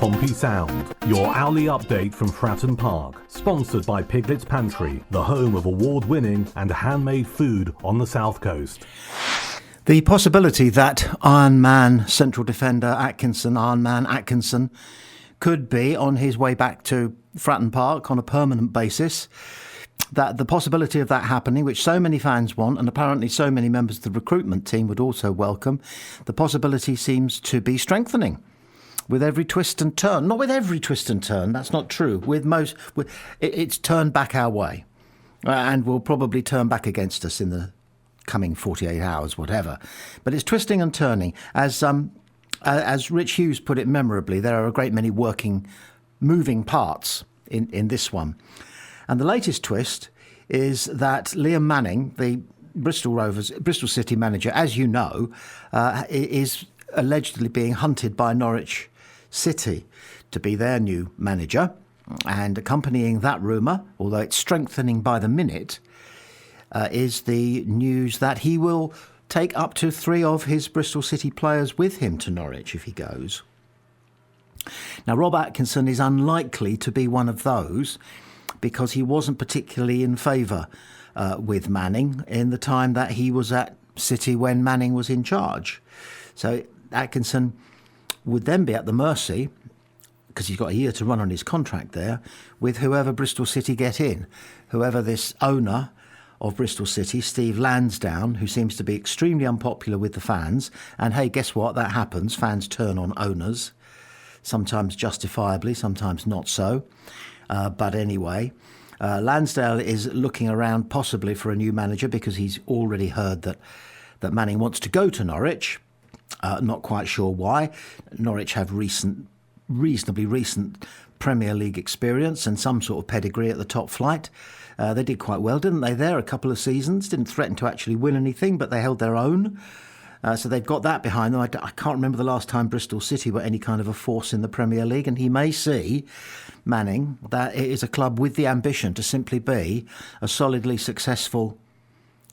Pompey Sound, your hourly update from Fratton Park, sponsored by Piglet's Pantry, the home of award-winning and handmade food on the South Coast. The possibility that Iron Man central defender Atkinson could be on his way back to Fratton Park on a permanent basis, that the possibility of that happening, which so many fans want and apparently so many members of the recruitment team would also welcome, the possibility seems to be strengthening with every twist and turn. Not with every twist and turn, that's not true. It's turned back our way and will probably turn back against us in the coming 48 hours, whatever. But it's twisting and turning. As Rich Hughes put it memorably, there are a great many moving parts in this one. And the latest twist is that Liam Manning, the Bristol City manager, as you know, is allegedly being hunted by Norwich City to be their new manager. And accompanying that rumour, although it's strengthening by the minute, is the news that he will take up to 3 of his Bristol City players with him to Norwich if he goes. Now, Rob Atkinson is unlikely to be one of those because he wasn't particularly in favour with Manning in the time that he was at City when Manning was in charge. So Atkinson would then be at the mercy, because he's got a year to run on his contract there, with whoever Bristol City get in. Whoever this owner of Bristol City, Steve Lansdowne, who seems to be extremely unpopular with the fans. And hey, guess what? That happens. Fans turn on owners, sometimes justifiably, sometimes not so. But anyway, Lansdale is looking around possibly for a new manager because he's already heard that Manning wants to go to Norwich. Not quite sure why. Norwich have reasonably recent Premier League experience and some sort of pedigree at the top flight. They did quite well, didn't they, there a couple of seasons? Didn't threaten to actually win anything, but they held their own. So they've got that behind them. I can't remember the last time Bristol City were any kind of a force in the Premier League, and he may see, Manning, that it is a club with the ambition to simply be a solidly successful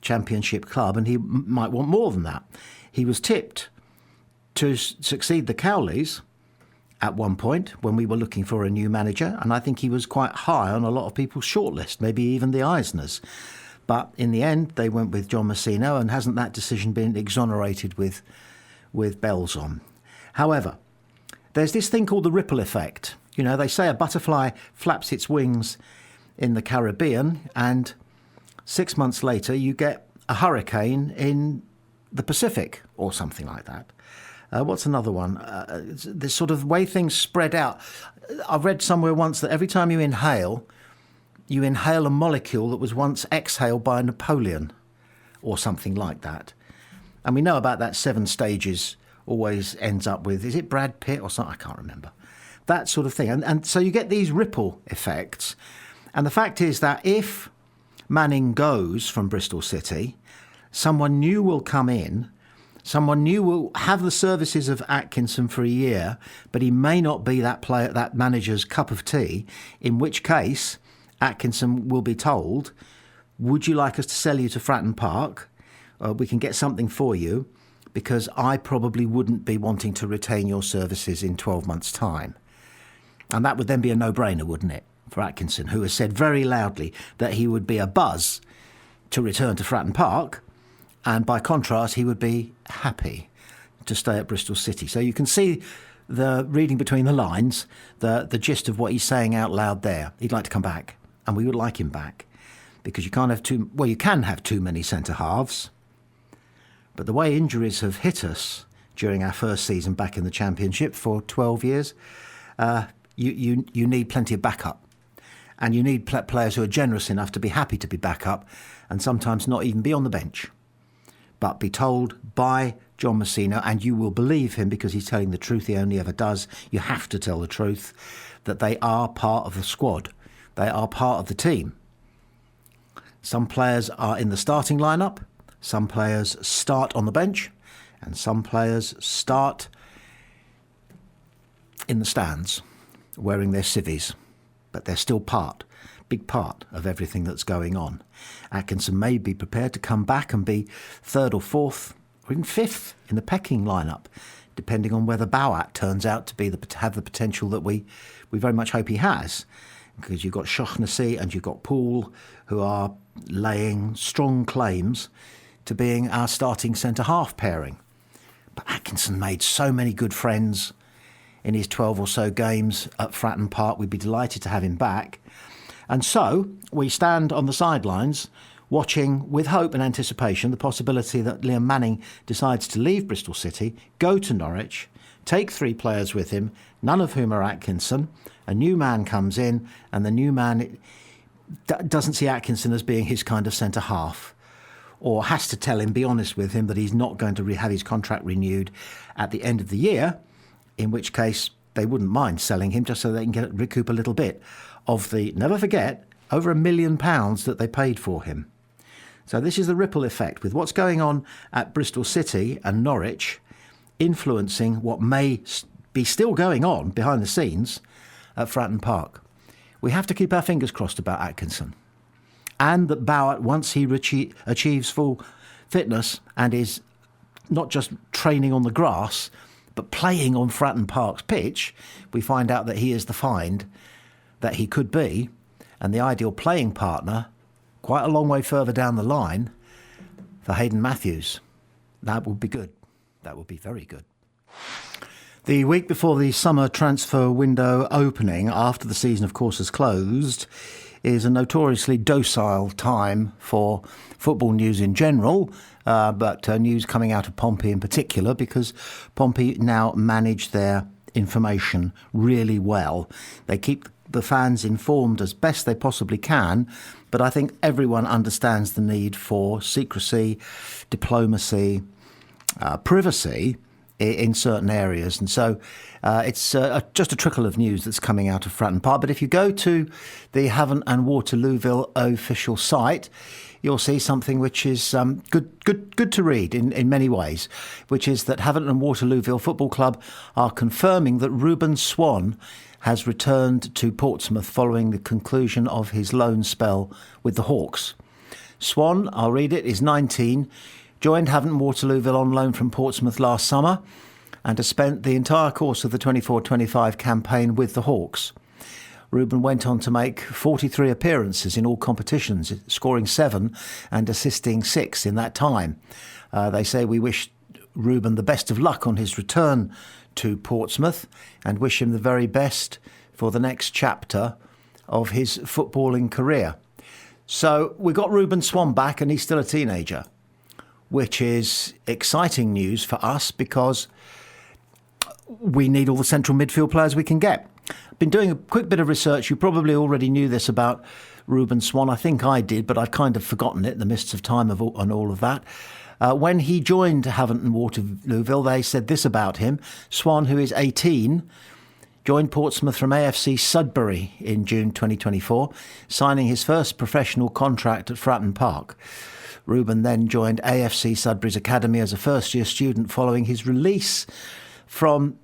championship club, and he might want more than that. He was tipped to succeed the Cowleys at one point when we were looking for a new manager, and I think he was quite high on a lot of people's shortlist, maybe even the Eisners. But in the end, they went with John Messina, and hasn't that decision been exonerated with bells on? However, there's this thing called the ripple effect. You know, they say a butterfly flaps its wings in the Caribbean, and 6 months later you get a hurricane in the Pacific or something like that. What's another one? This sort of way things spread out. I've read somewhere once that every time you inhale a molecule that was once exhaled by Napoleon or something like that. And we know about that 7 stages always ends up with, is it Brad Pitt or something? I can't remember. That sort of thing. And so you get these ripple effects. And the fact is that if Manning goes from Bristol City, someone new will come in. Someone new will have the services of Atkinson for a year, but he may not be that manager's cup of tea, in which case Atkinson will be told, would you like us to sell you to Fratton Park? We can get something for you, because I probably wouldn't be wanting to retain your services in 12 months' time. And that would then be a no-brainer, wouldn't it, for Atkinson, who has said very loudly that he would be a buzz to return to Fratton Park, and by contrast, he would be happy to stay at Bristol City. So you can see the reading between the lines, the gist of what he's saying out loud there. He'd like to come back, and we would like him back, because you can't have you can have too many centre-halves. But the way injuries have hit us during our first season back in the Championship for 12 years, you need plenty of backup. And you need players who are generous enough to be happy to be back up and sometimes not even be on the bench, but be told by John Messina, and you will believe him because he's telling the truth, he only ever does. You have to tell the truth, that they are part of the squad. They are part of the team. Some players are in the starting lineup, some players start on the bench, and some players start in the stands wearing their civvies. But they're still big part of everything that's going on. Atkinson may be prepared to come back and be 3rd or 4th or even 5th in the pecking lineup depending on whether Bowat turns out to have the potential that we very much hope he has. Because you've got Shaughnessy and you've got Poole, who are laying strong claims to being our starting centre-half pairing. But Atkinson made so many good friends in his 12 or so games at Fratton Park. We'd be delighted to have him back. And so we stand on the sidelines watching with hope and anticipation the possibility that Liam Manning decides to leave Bristol City, go to Norwich, take 3 players with him, none of whom are Atkinson. A new man comes in, and the new man doesn't see Atkinson as being his kind of centre-half, or has to tell him, be honest with him, that he's not going to have his contract renewed at the end of the year, in which case they wouldn't mind selling him just so they can recoup a little bit of the, never forget, over £1 million that they paid for him. So this is the ripple effect with what's going on at Bristol City and Norwich influencing what may be still going on behind the scenes at Fratton Park. We have to keep our fingers crossed about Atkinson, and that Bowat, once he achieves full fitness and is not just training on the grass, but playing on Fratton Park's pitch, we find out that he is the find that he could be, and the ideal playing partner quite a long way further down the line for Hayden Matthews. That would be good. That would be very good. The week before the summer transfer window opening, after the season, of course, has closed, is a notoriously docile time for football news in general, but news coming out of Pompey in particular, because Pompey now manage their information really well. They keep the fans informed as best they possibly can, but I think everyone understands the need for secrecy, diplomacy, privacy in certain areas. And so it's just a trickle of news that's coming out of Fratton Park. But if you go to the Havant and Waterlooville official site, you'll see something which is good to read in many ways, which is that Havant and Waterlooville Football Club are confirming that Ruben Swann has returned to Portsmouth following the conclusion of his loan spell with the Hawks. Swann, I'll read it, is 19, joined Havant and Waterlooville on loan from Portsmouth last summer, and has spent the entire course of the 24-25 campaign with the Hawks. Ruben went on to make 43 appearances in all competitions, scoring 7 and assisting 6 in that time. They say we wish Ruben the best of luck on his return to Portsmouth and wish him the very best for the next chapter of his footballing career. So we got Ruben Swann back, and he's still a teenager, which is exciting news for us because we need all the central midfield players we can get. Been doing a quick bit of research. You probably already knew this about Ruben Swann. I think I did, but I've kind of forgotten it in the mists of time and all of that. When he joined Havant and Waterlooville, they said this about him. Swann, who is 18, joined Portsmouth from AFC Sudbury in June 2024, signing his first professional contract at Fratton Park. Ruben then joined AFC Sudbury's academy as a first-year student following his release from...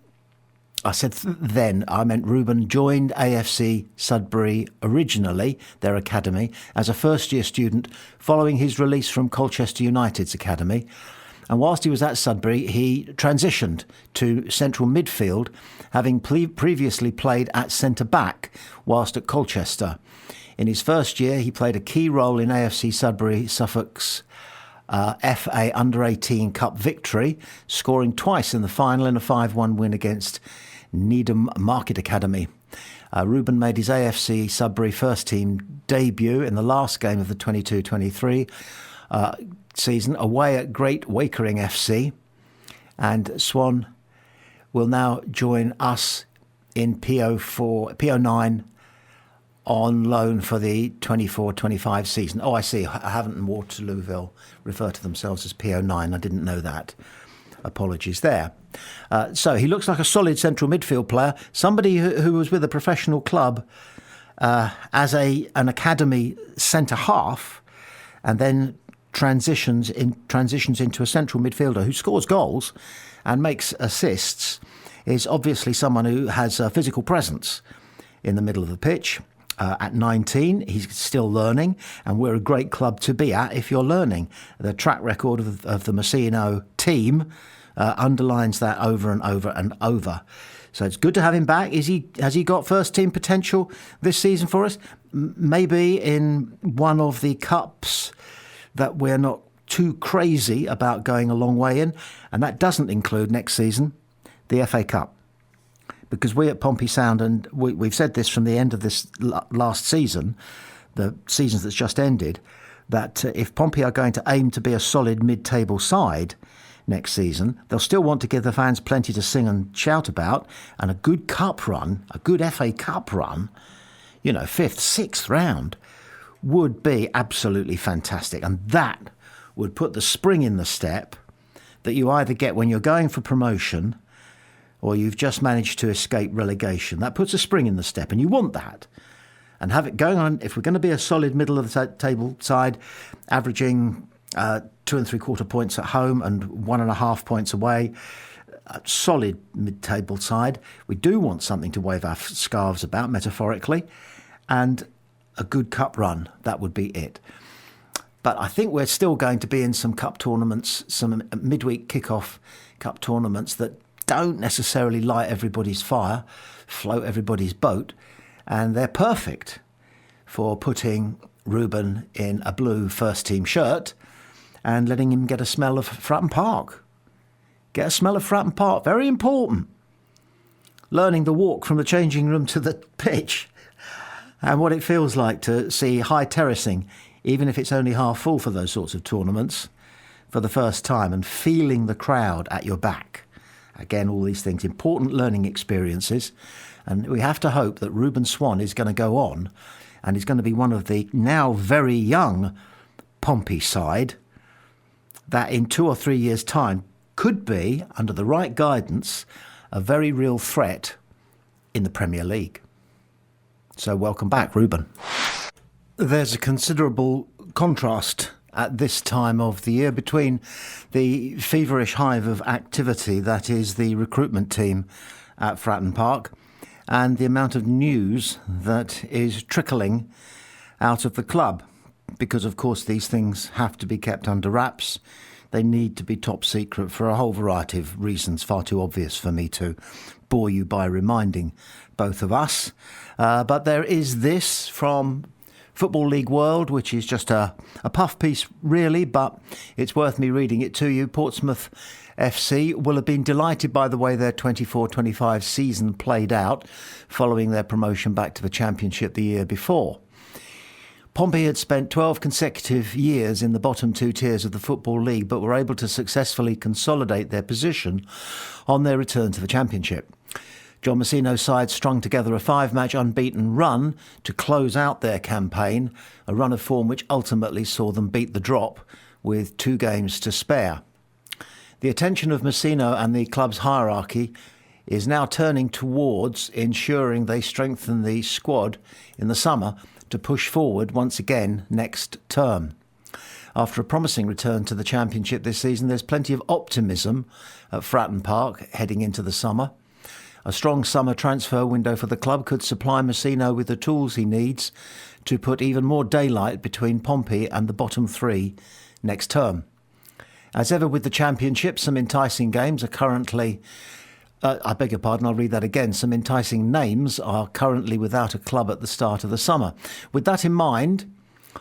I said then, I meant Ruben joined AFC Sudbury originally, their academy, as a first-year student following his release from Colchester United's academy. And whilst he was at Sudbury, he transitioned to central midfield, having previously played at centre-back whilst at Colchester. In his first year, he played a key role in AFC Sudbury Suffolk's FA Under-18 Cup victory, scoring twice in the final in a 5-1 win against Needham Market Academy. Ruben made his AFC Sudbury first team debut in the last game of the 22-23 season away at Great Wakering FC, and Swann will now join us in PO9 on loan for the 24-25 season. Oh, I see. Havant and Waterlooville refer to themselves as PO9. I didn't know that. Apologies there. So he looks like a solid central midfield player, somebody who was with a professional club as an academy centre-half, and then transitions into a central midfielder who scores goals and makes assists, is obviously someone who has a physical presence in the middle of the pitch. At 19, he's still learning, and we're a great club to be at if you're learning. The track record of the Messino team underlines that over and over and over. So it's good to have him back. Has he got first team potential this season for us? Maybe in one of the cups that we're not too crazy about going a long way in, and that doesn't include next season, the FA Cup. Because we at Pompey Sound, and we've said this from the end of this last season, the seasons that's just ended, that if Pompey are going to aim to be a solid mid-table side next season, they'll still want to give the fans plenty to sing and shout about, and a good cup run, a good FA Cup run, 5th, 6th round, would be absolutely fantastic. And that would put the spring in the step that you either get when you're going for promotion or you've just managed to escape relegation. That puts a spring in the step, and you want that. And have it going on, if we're going to be a solid middle of the table side, averaging 2 3/4 points at home and 1.5 points away, a solid mid-table side, we do want something to wave our scarves about, metaphorically, and a good cup run. That would be it. But I think we're still going to be in some cup tournaments, some midweek kick-off cup tournaments that don't necessarily light everybody's fire, float everybody's boat, and they're perfect for putting Ruben in a blue first-team shirt and letting him get a smell of Fratton Park. Get a smell of Fratton Park, very important. Learning the walk from the changing room to the pitch and what it feels like to see high terracing, even if it's only half full for those sorts of tournaments, for the first time, and feeling the crowd at your back. Again, all these things, important learning experiences. And we have to hope that Ruben Swann is going to go on and is going to be one of the now very young Pompey side that in 2 or 3 years' time could be, under the right guidance, a very real threat in the Premier League. So welcome back, Ruben. There's a considerable contrast at this time of the year between the feverish hive of activity that is the recruitment team at Fratton Park and the amount of news that is trickling out of the club. Because, of course, these things have to be kept under wraps. They need to be top secret for a whole variety of reasons, far too obvious for me to bore you by reminding both of us. But there is this from Football League World, which is just a puff piece, really, but it's worth me reading it to you. Portsmouth FC will have been delighted by the way their 24-25 season played out following their promotion back to the Championship the year before. Pompey had spent 12 consecutive years in the bottom 2 tiers of the Football League, but were able to successfully consolidate their position on their return to the Championship. John Messino's side strung together a 5-match unbeaten run to close out their campaign, a run of form which ultimately saw them beat the drop with 2 games to spare. The attention of Messino and the club's hierarchy is now turning towards ensuring they strengthen the squad in the summer to push forward once again next term. After a promising return to the Championship this season, there's plenty of optimism at Fratton Park heading into the summer. A strong summer transfer window for the club could supply Messino with the tools he needs to put even more daylight between Pompey and the bottom 3 next term. As ever with the Championship, some enticing games are currently... I beg your pardon, I'll read that again. Some enticing names are currently without a club at the start of the summer. With that in mind,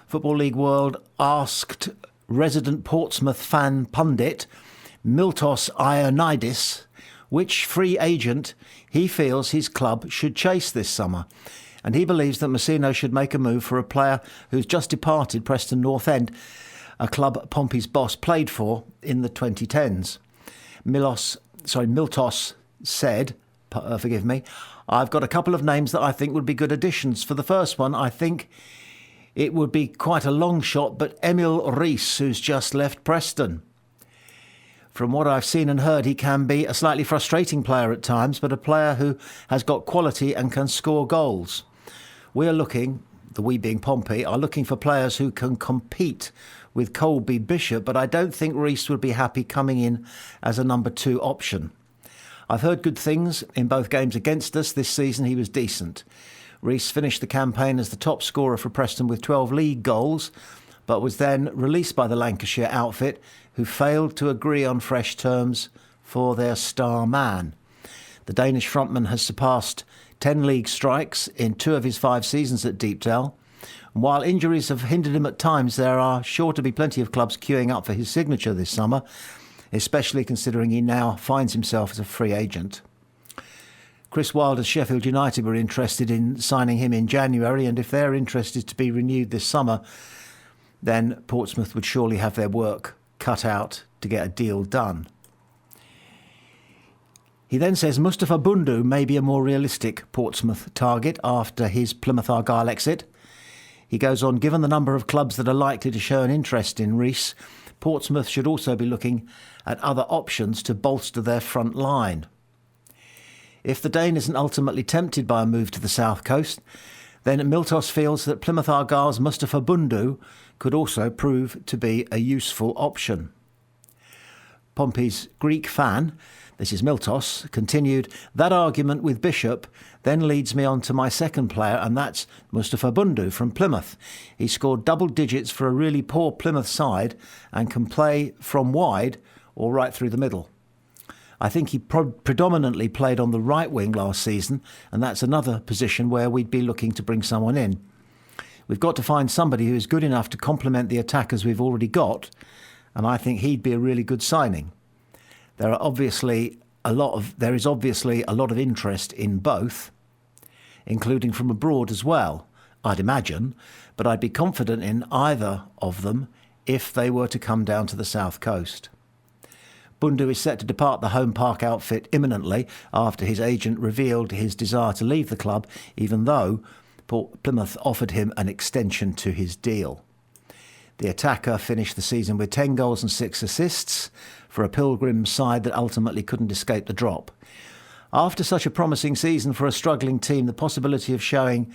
Football League World asked resident Portsmouth fan pundit Miltos Ioannidis which free agent he feels his club should chase this summer. And he believes that Messino should make a move for a player who's just departed Preston North End, a club Pompey's boss played for in the 2010s. Miltos said, forgive me, I've got a couple of names that I think would be good additions. For the first one, I think it would be quite a long shot, but Emil Rees, who's just left Preston. From what I've seen and heard, he can be a slightly frustrating player at times, but a player who has got quality and can score goals. We are looking, the we being Pompey, are looking for players who can compete with Colby Bishop, but I don't think Rees would be happy coming in as a number 2 option. I've heard good things in both games against us. This season he was decent. Rees finished the campaign as the top scorer for Preston with 12 league goals, but was then released by the Lancashire outfit, who failed to agree on fresh terms for their star man. The Danish frontman has surpassed 10 league strikes in 2 of his 5 seasons at Deepdale. And while injuries have hindered him at times, there are sure to be plenty of clubs queuing up for his signature this summer, especially considering he now finds himself as a free agent. Chris Wilder's Sheffield United were interested in signing him in January, and if their interest is to be renewed this summer, then Portsmouth would surely have their work cut out to get a deal done. He then says Mustafa Bundu may be a more realistic Portsmouth target after his Plymouth Argyle exit. He goes on, given the number of clubs that are likely to show an interest in Rees, Portsmouth should also be looking at other options to bolster their front line. If the Dane isn't ultimately tempted by a move to the south coast, then Miltos feels that Plymouth Argyle's Mustafa Bundu could also prove to be a useful option. Pompey's Greek fan, this is Miltos, continued, that argument with Bishop then leads me on to my second player, and that's Mustafa Bundu from Plymouth. He scored double digits for a really poor Plymouth side and can play from wide or right through the middle. I think he predominantly played on the right wing last season, and that's another position where we'd be looking to bring someone in. We've got to find somebody who is good enough to complement the attackers we've already got, and I think he'd be a really good signing. There is obviously a lot of interest in both, including from abroad as well, I'd imagine, but I'd be confident in either of them if they were to come down to the south coast. Bundu is set to depart the home park outfit imminently after his agent revealed his desire to leave the club, even though Plymouth offered him an extension to his deal. The attacker finished the season with 10 goals and 6 assists for a Pilgrim side that ultimately couldn't escape the drop. After such a promising season for a struggling team, the possibility of showing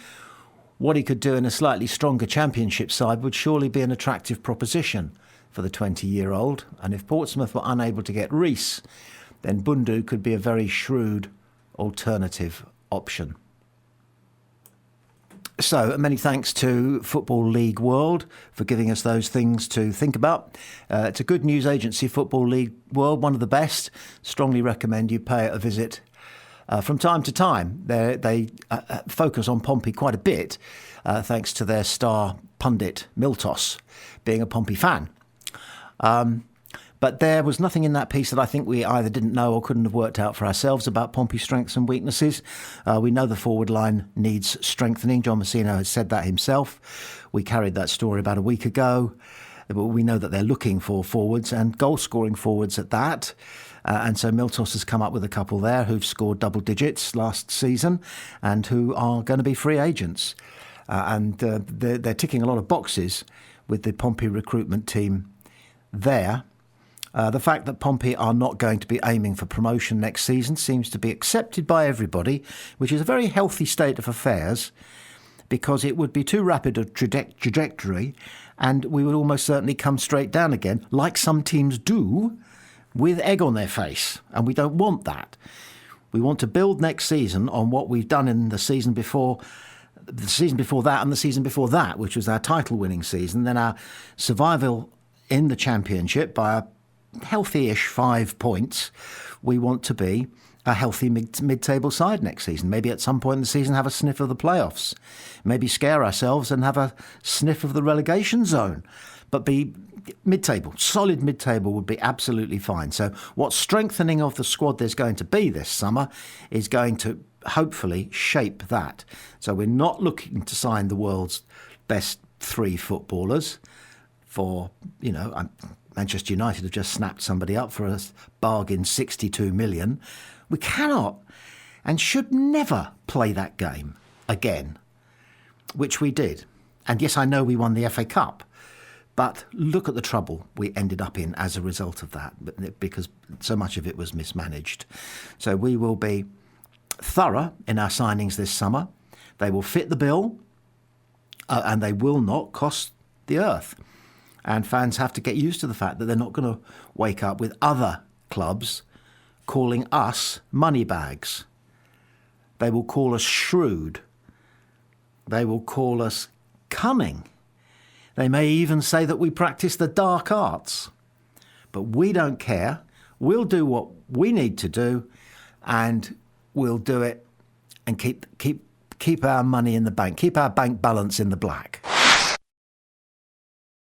what he could do in a slightly stronger Championship side would surely be an attractive proposition for the 20-year-old. And if Portsmouth were unable to get Rees, then Bundu could be a very shrewd alternative option. So, many thanks to Football League World for giving us those things to think about. It's a good news agency, Football League World, one of the best. Strongly recommend you pay it a visit. From time to time, they focus on Pompey quite a bit, thanks to their star pundit, Miltos, being a Pompey fan. But there was nothing in that piece that I think we either didn't know or couldn't have worked out for ourselves about Pompey's strengths and weaknesses. We know the forward line needs strengthening. John Messina has said that himself. We carried that story about a week ago. But we know that they're looking for forwards and goal-scoring forwards at that. And so Miltos has come up with a couple there who've scored double digits last season and who are going to be free agents. And they're ticking a lot of boxes with the Pompey recruitment team there. The fact that Pompey are not going to be aiming for promotion next season seems to be accepted by everybody, which is a very healthy state of affairs, because it would be too rapid a trajectory and we would almost certainly come straight down again, like some teams do, with egg on their face. And we don't want that. We want to build next season on what we've done in the season before that and the season before that, which was our title-winning season, then our survival in the Championship by a healthy-ish 5 points. We want to be a healthy mid-table side next season. Maybe at some point in the season have a sniff of the playoffs. Maybe scare ourselves and have a sniff of the relegation zone. But be mid-table, solid mid-table would be absolutely fine. So what strengthening of the squad there's going to be this summer is going to hopefully shape that. So we're not looking to sign the world's best 3 footballers for, Manchester United have just snapped somebody up for a bargain 62 million. We cannot and should never play that game again, which we did. And yes, I know we won the FA Cup, but look at the trouble we ended up in as a result of that, because so much of it was mismanaged. So we will be thorough in our signings this summer. They will fit the bill, and they will not cost the earth. And fans have to get used to the fact that they're not going to wake up with other clubs calling us moneybags. They will call us shrewd. They will call us cunning. They may even say that we practice the dark arts. But we don't care. We'll do what we need to do, and we'll do it and keep our money in the bank, keep our bank balance in the black.